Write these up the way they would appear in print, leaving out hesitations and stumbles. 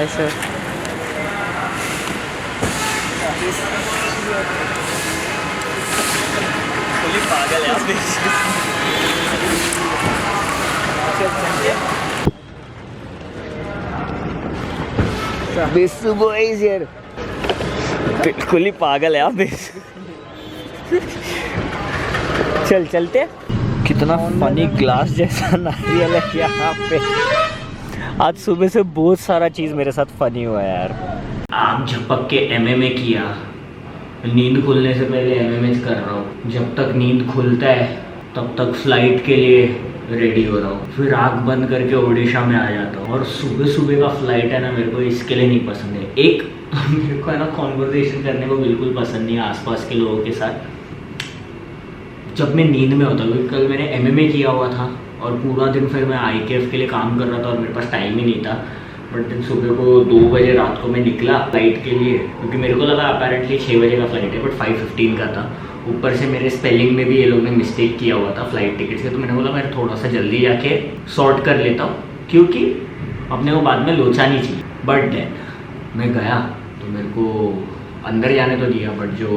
ऐसे। पागल है बिल्कुल ही पागल है आप। चल चलते। कितना फनी ग्लास जैसा नारियल है यहाँ पे। आज सुबह से बहुत सारा चीज़ मेरे साथ फनी हुआ है यार। आम झपक के एमएमए किया, नींद खुलने से पहले एमएमए कर रहा हूँ। जब तक नींद खुलता है तब तक फ्लाइट के लिए रेडी हो रहा हूँ। फिर आँख बंद करके ओडिशा में आ जाता हूँ। और सुबह सुबह का फ्लाइट है ना, मेरे को इसके लिए नहीं पसंद है। एक तो मेरे को है ना कॉन्वर्सेशन करने को बिल्कुल पसंद नहीं है आसपास के लोगों के साथ जब मैं नींद में होता हूँ। क्योंकि कल मैंने एमएमए किया हुआ था और पूरा दिन फिर मैं आईकेएफ के लिए काम कर रहा था और मेरे पास टाइम ही नहीं था। बट दिन सुबह को 2 बजे रात को मैं निकला फ्लाइट के लिए, क्योंकि मेरे को लगा अपेरेंटली 6 बजे का फ्लाइट है, बट 5:15 का था। ऊपर से मेरे स्पेलिंग में भी ये लोग ने मिस्टेक किया हुआ था फ्लाइट टिकट से। तो मैंने बोला मैं थोड़ा सा जल्दी जाके सॉर्ट कर लेता हूँ, क्योंकि अपने को बाद में लोचा नहीं चाहिए। बट देन मैं गया तो मेरे को अंदर जाने तो दिया, बट जो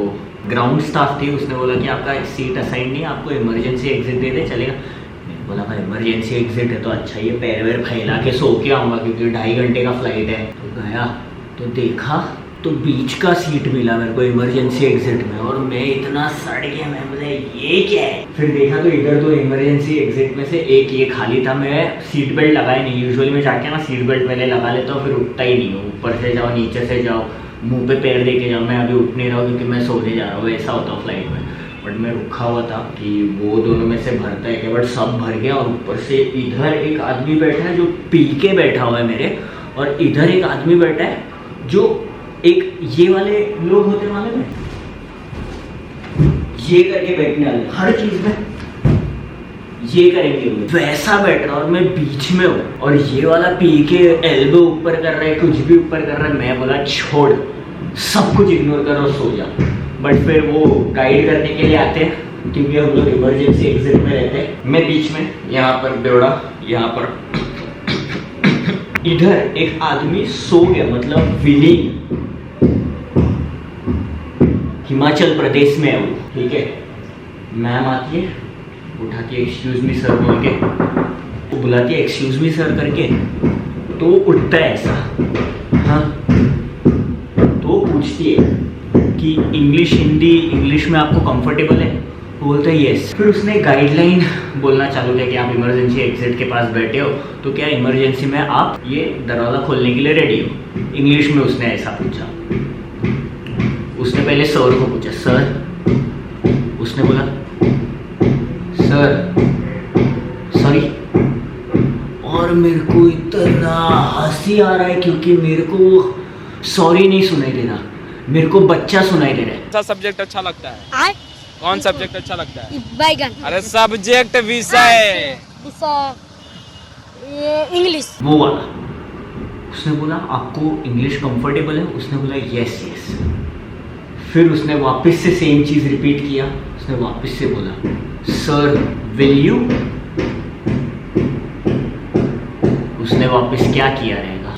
ग्राउंड स्टाफ थी उसने बोला कि आपका सीट असाइन नहीं है, आपको इमरजेंसी एग्जिट दे दे चलेगा। मैंने बोला भाई इमरजेंसी एग्जिट है तो अच्छा, ये पैर वैर फैला के सो के आऊँगा क्योंकि 2.5 घंटे का फ्लाइट है। तो गया तो देखा तो बीच का सीट मिला मेरे को इमरजेंसी एग्जिट में, और मैं इतना सड़ गया। मैं बोला ये क्या है। फिर देखा तो इधर तो इमरजेंसी एग्जिट में से एक ये खाली था। मैं सीट बेल्ट लगाया नहीं, यूजुअली मैं जाके ना सीट बेल्ट पहले लगा लेता हूँ, फिर उठता ही नहीं हूँ। ऊपर से जाओ नीचे से जाओ, मुंह पे पैर दे के जाओ। मैं अभी उठ नहीं रहा हूँ क्योंकि मैं सोने जा रहा हूँ, ऐसा होता है फ्लाइट में। बट मैं रुका हुआ था कि वो दोनों में से भरता है क्या, बट सब भर गया। और ऊपर से इधर एक आदमी बैठा है जो पी के बैठा हुआ है मेरे, और इधर एक आदमी बैठा है जो एक ये वाले लोग होते मालूम है, ये करके बैठने वाले हर चीज में ये करेंगे, वैसा बैठ रहा। और मैं बीच में हूँ और ये वाला पी के एल्बो ऊपर कर रहा है, कुछ भी ऊपर कर रहा है। मैं बोला छोड़, सब कुछ इग्नोर कर और सो जा। बट फिर वो गाइड करने के लिए आते हैं क्योंकि हम लोग इमरजेंसी एग्जिट में रहते हैं। मैं बीच में, यहाँ पर बेवड़ा, यहाँ पर इधर एक आदमी सो गया, मतलब विलीन। हिमाचल प्रदेश में है वो, ठीक है। मैम आती है, उठाती है एक्सक्यूज मी सर बोल के, वो बुलाती है एक्सक्यूज मी सर करके, तो उठता है ऐसा। हाँ, तो पूछती है कि इंग्लिश हिंदी इंग्लिश में आपको कंफर्टेबल है। वो बोलता है यस। फिर उसने गाइडलाइन बोलना चालू किया कि आप इमरजेंसी एग्जिट के पास बैठे हो तो क्या इमरजेंसी में आप ये दरवाज़ा खोलने के लिए रेडी हो। इंग्लिश में उसने ऐसा पूछा। उसने पहले सर को पूछा, सर। उसने बोला सर सॉरी। और मेरे को इतना हंसी आ रहा है क्योंकि मेरे को सॉरी नहीं सुनाई दे रहा, मेरे को बच्चा सुनाई दे रहा है। कौन सा सब्जेक्ट अच्छा लगता है? कौन सब्जेक्ट अच्छा लगता है? बैगन। अरे सब्जेक्ट विषय इंग्लिश। वो वाला। उसने बोला आपको इंग्लिश कंफर्टेबल है? उसने बोला यस यस। फिर उसने वापस से सेम चीज रिपीट किया। उसने वापस से बोला सर विल यू। उसने वापस क्या किया रहेगा?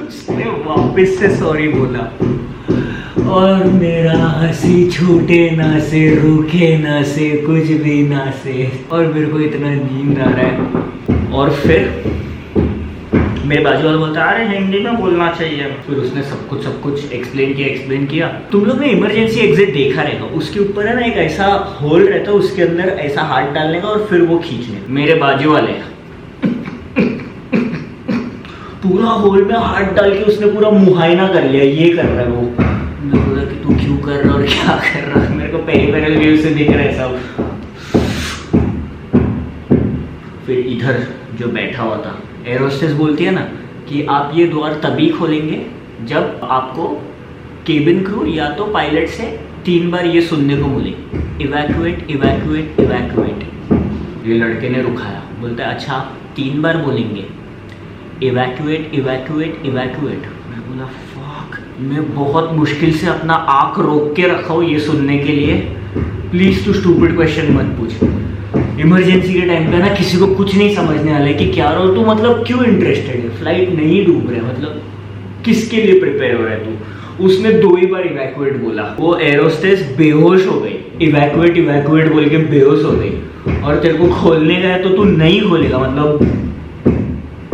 उसने वापस से सॉरी बोला, और मेरा हंसी छूटे ना से, रुके ना से, कुछ भी ना से। और मेरे को इतना नींद आ रहा है। और फिर मेरे बाजू वाला बोलता है अरे हिंदी में बोलना चाहिए। फिर उसने सब कुछ एक्सप्लेन किया। तुम लोग ने इमरजेंसी एग्जिट देखा रहेगा, उसके ऊपर है ना एक ऐसा होल रहता है, उसके अंदर ऐसा हाथ डालने का और फिर वो खींचने। मेरे बाजू वाले पूरा होल में हाथ डाल के उसने पूरा मुहायना कर लिया, ये कर रहा है वो। मैं बोला कि तू क्यों कर रहा है और क्या कर रहा है, मेरे को पेरिफेरल व्यू से दिख रहा है सब। फिर इधर जो बैठा हुआ था, एयर होस्टेस बोलती है ना कि आप ये द्वार तभी खोलेंगे जब आपको केबिन क्रू या तो पायलट से 3 बार ये सुनने को मिले, इवैक्यूएट इवैक्यूएट इवैक्यूएट। ये लड़के ने रुकाया, बोलता है अच्छा 3 बार बोलेंगे इवैक्यूएट इवैक्यूएट इवैक्यूएट। मैं बोला फक, मैं बहुत मुश्किल से अपना आँख रोक के रखा हूँ ये सुनने के लिए। प्लीज़ तू स्टूपिड क्वेश्चन मत पूछ। इमरजेंसी के टाइम पे ना किसी को कुछ नहीं समझने वाला है कि क्या रहो तू, मतलब क्यों इंटरेस्टेड है, फ्लाइट नहीं डूब रहा है, मतलब किसके लिए प्रिपेयर हो रहा है तू। उसने 2 ही बार इवैक्यूएट बोला, वो एरोस्टेस बेहोश हो गई, इवैक्यूएट इवैक्यूएट बोल के बेहोश हो गई, और तेरे को खोलने का है तो तू नहीं खोलेगा, मतलब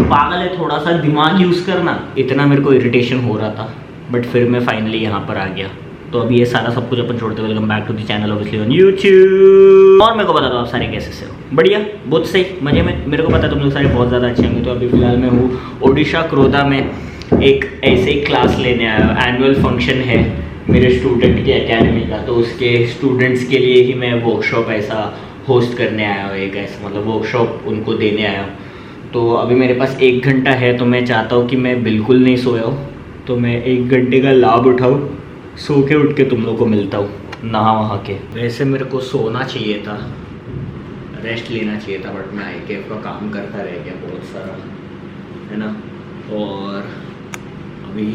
पागल है, थोड़ा सा दिमाग यूज करना। इतना मेरे को इरिटेशन हो रहा था, बट फिर मैं फाइनली यहाँ पर आ गया। तो अभी ये सारा सब कुछ अपन छोड़ते, welcome back to the channel obviously on YouTube. और मेरे को बता दो आप सारे कैसे से हो, बढ़िया, बहुत सही, मजे में। मेरे को पता है तुम लोग सारे बहुत ज़्यादा अच्छे होंगे। तो अभी फिलहाल मैं हूँ ओडिशा क्रोधा में, एक ऐसे ही क्लास लेने आया हूँ। एनुअल फंक्शन है मेरे स्टूडेंट के एकेडमी का, तो उसके स्टूडेंट्स के लिए ही मैं वर्कशॉप ऐसा होस्ट करने आया हूँ, एक ऐसा मतलब वर्कशॉप उनको देने आया हूँ। तो अभी मेरे पास 1 घंटा है, तो मैं चाहता हूँ कि मैं बिल्कुल नहीं सोया हूँ, तो मैं 1 घंटे का लाभ उठाऊँ, सो के उठ के तुम लोग को मिलता हूँ नहा वहाँ के। वैसे मेरे को सोना चाहिए था, रेस्ट लेना चाहिए था, बट मैं IKF का काम करता रह गया बहुत सारा, है ना। और अभी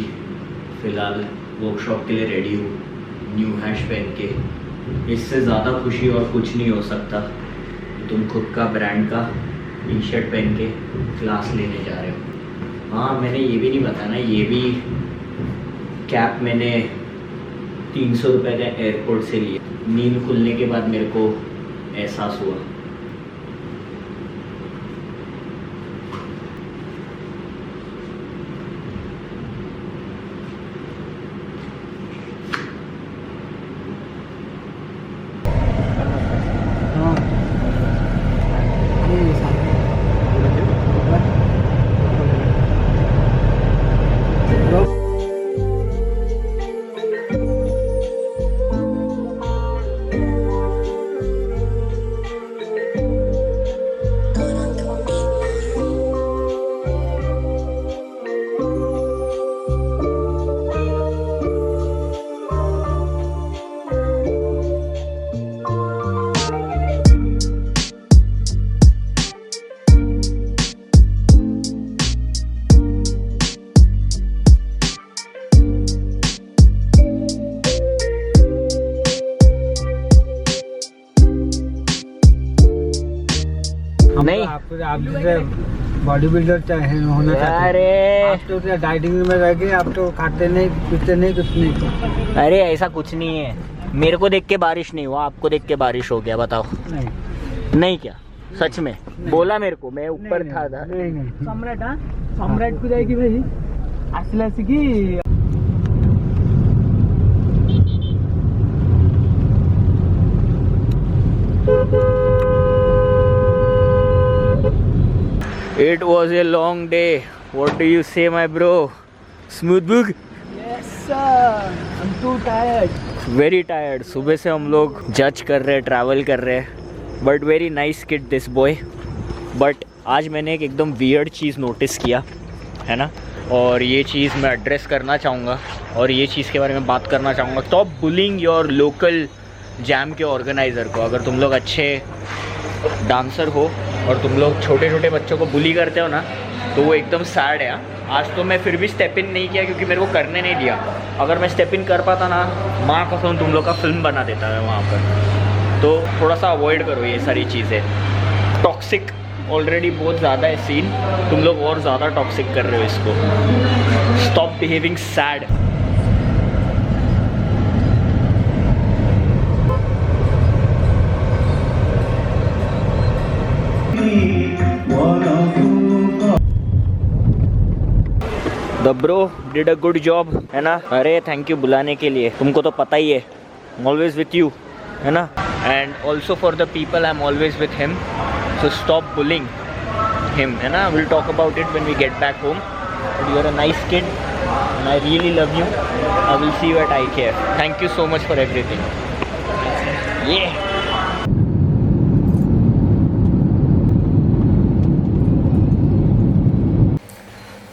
फ़िलहाल वर्कशॉप के लिए रेडी हूँ, न्यू हैश पहन के। इससे ज़्यादा खुशी और कुछ नहीं हो सकता, तुम खुद का ब्रांड का टी-शर्ट पहन के क्लास लेने जा रहे हो। हाँ, मैंने ये भी नहीं बताया ना, ये भी कैप मैंने 300 रुपये का एयरपोर्ट से लिया। नींद खुलने के बाद मेरे को एहसास हुआ। नहीं, आप जैसे बॉडी बिल्डर चाहे होना चाहते अरे आप तो डाइटिंग में रह के आप तो खाते नहीं पीते नहीं कुछ नहीं। अरे ऐसा कुछ नहीं है, मेरे को देख के बारिश नहीं हुआ, आपको देख के बारिश हो गया, बताओ। नहीं नहीं क्या सच में बोला मेरे को, मैं ऊपर था नहीं नहीं सम्राट, हाँ सम्राट को जाएगी भाई आसला कि It was a long day. What do you say, my bro? Smooth book? Yes sir, I'm too tired. Very tired. सुबह से हम लोग जज कर रहे हैं, ट्रैवल कर रहे हैं, but very nice kid this boy. But आज मैंने एक एकदम वियर्ड चीज़ नोटिस किया है ना, और ये चीज़ मैं एड्रेस करना चाहूँगा, और ये चीज़ के बारे में बात करना चाहूँगा। Stop bullying your local jam के ऑर्गेनाइज़र को। अगर तुम लोग अच्छे डांसर हो और तुम लोग छोटे छोटे बच्चों को बुली करते हो ना, तो वो एकदम सैड है। आज तो मैं फिर भी स्टेप इन नहीं किया क्योंकि मेरे को करने नहीं दिया। अगर मैं स्टेप इन कर पाता ना, माँ कसम तुम लोग का फिल्म बना देता है वहाँ पर। तो थोड़ा सा अवॉइड करो ये सारी चीज़ें। टॉक्सिक ऑलरेडी बहुत ज़्यादा है सीन, तुम लोग और ज़्यादा टॉक्सिक कर रहे हो इसको। Stop behaving sad. The bro did a good job, है ना। अरे थैंक यू बुलाने के लिए, तुमको तो पता ही है, ऑलवेज विथ यू, है ना। And also for the people I am always with him, so stop bullying him, है ना। Will talk about it when we get back home. But you are a nice kid and I really love you. I will see you at IKF। Thank you so much for everything. ये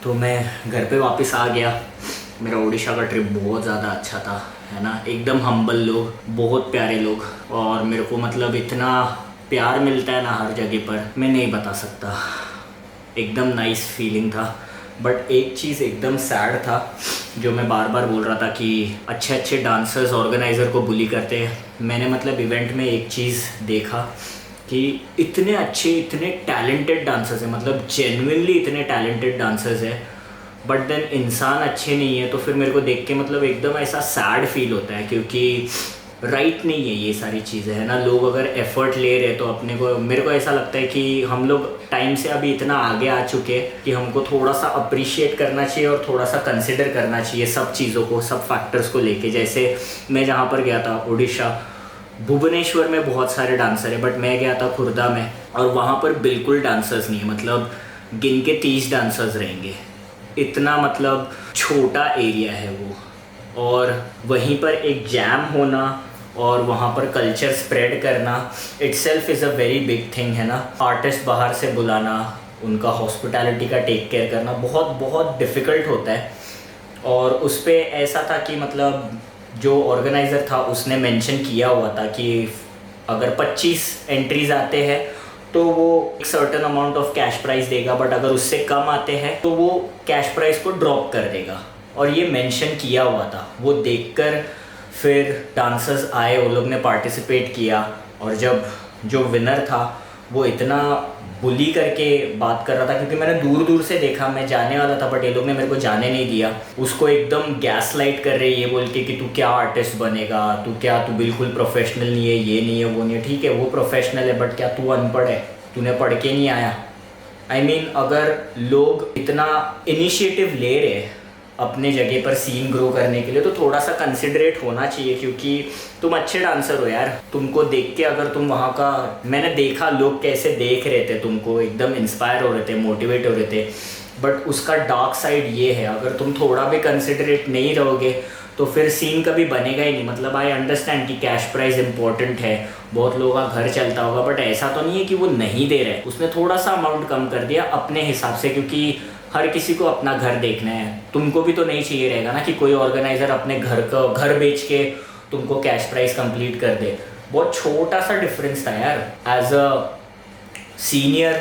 तो मैं घर पे वापस आ गया। मेरा उड़ीसा का trip बहुत ज़्यादा अच्छा था, है ना। एकदम हम्बल लोग, बहुत प्यारे लोग, और मेरे को मतलब इतना प्यार मिलता है ना हर जगह पर, मैं नहीं बता सकता। एकदम नाइस फीलिंग था। बट एक चीज़ एकदम सैड था, जो मैं बार बार बोल रहा था कि अच्छे अच्छे डांसर्स ऑर्गेनाइज़र को बुली करते हैं। मैंने मतलब इवेंट में एक चीज़ देखा कि इतने अच्छे, इतने टैलेंटेड डांसर्स हैं, मतलब जेन्युइनली इतने टैलेंटेड डांसर्स हैं, बट देन इंसान अच्छे नहीं है, तो फिर मेरे को देख के मतलब एकदम ऐसा सैड फील होता है, क्योंकि राइट नहीं है ये सारी चीज़ें, है ना। लोग अगर एफर्ट ले रहे तो अपने को, मेरे को ऐसा लगता है कि हम लोग टाइम से अभी इतना आगे आ चुके हैं कि हमको थोड़ा सा अप्रिशिएट करना चाहिए और थोड़ा सा कंसिडर करना चाहिए सब चीज़ों को, सब फैक्टर्स को लेके। जैसे मैं जहाँ पर गया था उड़ीसा, भुवनेश्वर में बहुत सारे डांसर है, बट मैं गया था खुर्दा में और वहाँ पर बिल्कुल डांसर्स नहीं है, मतलब गिन के 30 डांसर्स रहेंगे, इतना मतलब छोटा एरिया है वो। और वहीं पर एक जैम होना और वहाँ पर कल्चर स्प्रेड करना itself is a very big thing, है ना। आर्टिस्ट बाहर से बुलाना, उनका हॉस्पिटैलिटी का टेक केयर करना बहुत बहुत डिफ़िकल्ट होता है। और उस पर ऐसा था कि मतलब जो ऑर्गेनाइज़र था उसने मेंशन किया हुआ था कि अगर 25 एंट्रीज़ आते हैं तो वो एक certain amount of cash price देगा, बट अगर उससे कम आते हैं तो वो कैश प्राइस को ड्रॉप कर देगा। और ये मेंशन किया हुआ था। वो देखकर फिर डांसर्स आए, वो लोग ने पार्टिसिपेट किया, और जब जो विनर था वो इतना बुली करके बात कर रहा था, क्योंकि मैंने दूर दूर से देखा, मैं जाने वाला था बट ये लोग ने मेरे को जाने नहीं दिया। उसको एकदम गैस लाइट कर रहे ये बोल के कि तू क्या आर्टिस्ट बनेगा, तू बिल्कुल प्रोफेशनल नहीं है, ये नहीं है, वो नहीं है। ठीक है, वो प्रोफेशनल है, बट क्या तू अनपढ़ है? तूने पढ़ के नहीं आया? आई मीन अगर लोग इतना इनिशिएटिव ले रहे अपने जगह पर सीन ग्रो करने के लिए तो थोड़ा सा कंसिडरेट होना चाहिए, क्योंकि तुम अच्छे डांसर हो यार। तुमको देख के अगर तुम वहाँ का, मैंने देखा लोग कैसे देख रहे थे तुमको, एकदम इंस्पायर हो रहे थे, मोटिवेट हो रहे थे, बट उसका डार्क साइड ये है, अगर तुम थोड़ा भी कंसिडरेट नहीं रहोगे तो फिर सीन कभी बनेगा ही नहीं। मतलब आई अंडरस्टैंड कि कैश प्राइस इंपॉर्टेंट है, बहुत लोगों का घर चलता होगा, बट ऐसा तो नहीं है कि वो नहीं दे रहे। उसने थोड़ा सा अमाउंट कम कर दिया अपने हिसाब से, क्योंकि हर किसी को अपना घर देखना है। तुमको भी तो नहीं चाहिए रहेगा ना कि कोई ऑर्गेनाइजर अपने घर बेच के तुमको कैश प्राइस कंप्लीट कर दे। बहुत छोटा सा डिफरेंस था यार। एज अ सीनियर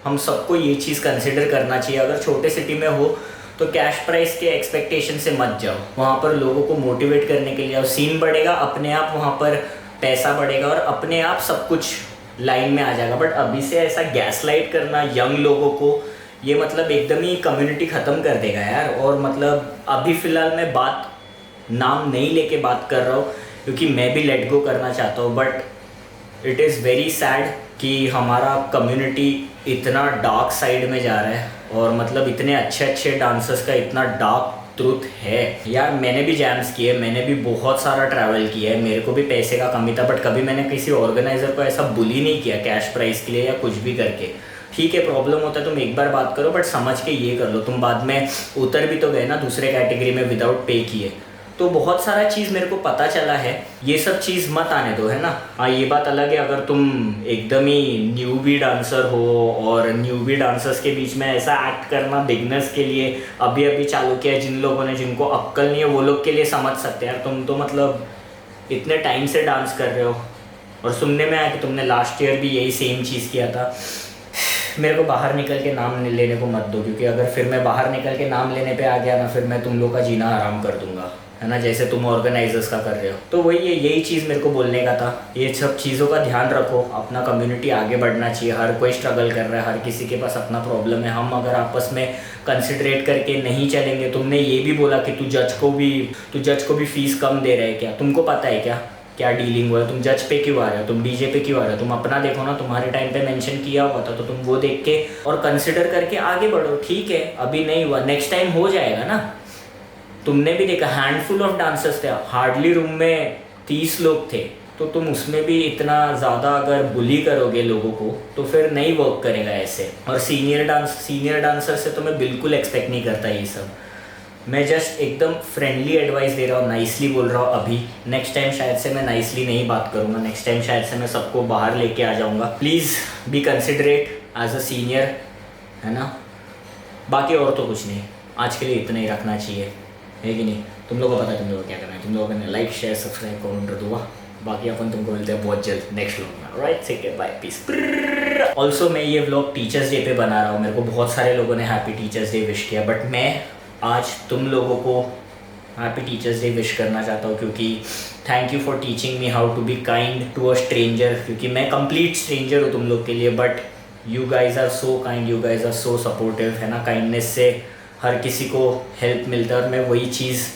हम सबको ये चीज़ कंसिडर करना चाहिए। अगर छोटे सिटी में हो तो कैश प्राइस के एक्सपेक्टेशन से मत जाओ, वहाँ पर लोगों को मोटिवेट करने के लिए। और सीन बढ़ेगा अपने आप, वहाँ पर पैसा बढ़ेगा और अपने आप सब कुछ लाइन में आ जाएगा। बट अभी से ऐसा गैस लाइट करना यंग लोगों को, ये मतलब एकदम ही कम्युनिटी ख़त्म कर देगा यार। और मतलब अभी फ़िलहाल मैं बात नाम नहीं लेके बात कर रहा हूँ, क्योंकि मैं भी लेट गो करना चाहता हूँ, but it is very sad कि हमारा कम्युनिटी इतना डार्क साइड में जा रहा है। और मतलब इतने अच्छे अच्छे डांसर्स का इतना डार्क ट्रुथ है यार। मैंने भी जैम्स किए, मैंने भी बहुत सारा ट्रैवल किया है, मेरे को भी पैसे का कमी था, बट कभी मैंने किसी ऑर्गेनाइज़र को ऐसा बुली नहीं किया कैश प्राइस के लिए या कुछ भी करके। ठीक है, प्रॉब्लम होता है, तुम एक बार बात करो, बट समझ के ये कर लो। तुम बाद में उतर भी तो गए ना दूसरे कैटेगरी में विदाउट पे किए, तो बहुत सारा चीज़ मेरे को पता चला है। ये सब चीज़ मत आने दो, है ना। हाँ, ये बात अलग है अगर तुम एकदम ही न्यूबी डांसर हो, और न्यूबी डांसर्स के बीच में ऐसा एक्ट करना बिगनर्स के लिए अभी अभी चालू किया है, जिन लोगों ने, जिनको अक्ल नहीं है, वो लोग के लिए समझ सकते हैं यार। तुम तो मतलब इतने टाइम से डांस कर रहे हो, और सुनने में आया कि तुमने लास्ट ईयर भी यही सेम चीज़ किया था। मेरे को बाहर निकल के नाम लेने को मत दो, क्योंकि अगर फिर मैं बाहर निकल के नाम लेने पे आ गया ना, फिर मैं तुम लोग का जीना आराम कर दूंगा, है ना, जैसे तुम ऑर्गेनाइजर्स का कर रहे हो। तो वही है, यही चीज़ मेरे को बोलने का था। ये सब चीज़ों का ध्यान रखो, अपना कम्युनिटी आगे बढ़ना चाहिए। हर कोई स्ट्रगल कर रहा है, हर किसी के पास अपना प्रॉब्लम है। हम अगर आपस में कंसिडरेट करके नहीं चलेंगे, तुमने ये भी बोला कि तू जज को भी फीस कम दे रहे है क्या? तुमको पता है क्या डीलिंग हुआ है? तुम जज पे क्यों आ रहे हो? तुम डीजे पे क्यों आ रहे हो? तुम अपना देखो ना, तुम्हारे टाइम पे मेंशन किया हुआ था, तो तुम वो देख के और कंसिडर करके आगे बढ़ो। ठीक है, अभी नहीं हुआ, नेक्स्ट टाइम हो जाएगा ना। तुमने भी देखा हैंडफुल ऑफ डांसर्स थे, हार्डली रूम में 30 लोग थे, तो तुम उसमें भी इतना ज़्यादा अगर बुली करोगे लोगों को तो फिर नहीं वर्क करेगा ऐसे। और सीनियर डांसर से तो मैं बिल्कुल एक्सपेक्ट नहीं करता ये सब। मैं जस्ट एकदम फ्रेंडली एडवाइस दे रहा हूँ, नाइसली बोल रहा हूँ अभी। नेक्स्ट टाइम शायद से मैं नाइसली नहीं बात करूँगा, नेक्स्ट टाइम शायद से मैं सबको बाहर लेके आ जाऊँगा। Please be considerate as a senior, है ना। बाकी और तो कुछ नहीं, आज के लिए इतना ही रखना चाहिए, है कि नहीं। तुम लोगों को पता है तुम लोगों को क्या करना है। तुम लोगों ने लाइक शेयर सब्सक्राइब कमेंट कर दूँगा। बाकी अपन तुमको मिलते हैं बहुत जल्द नेक्स्ट व्लॉग में। Right, take care, bye, peace. Also मैं ये व्लॉग टीचर्स डे पे बना रहा हूँ। मेरे को बहुत सारे लोगों ने हैप्पी टीचर्स डे विश किया, बट मैं आज तुम लोगों को हैप्पी टीचर्स डे विश करना चाहता हूँ, क्योंकि thank you for teaching me how to be kind to a stranger, क्योंकि मैं कंप्लीट स्ट्रेंजर हूँ तुम लोग के लिए, but you guys are so kind, you guys are so supportive, है ना। काइंडनेस से हर किसी को हेल्प मिलता है और मैं वही चीज़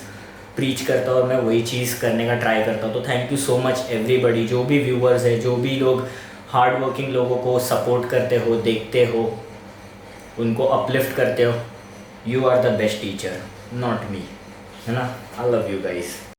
प्रीच करता हूँ और मैं वही चीज़ करने का ट्राई करता हूँ। तो thank you so much everybody, जो भी व्यूअर्स है, जो भी लोग हार्ड वर्किंग लोगों को सपोर्ट करते हो, देखते हो, उनको अपलिफ्ट करते हो। You are the best teacher, not me, है ना। I love you guys.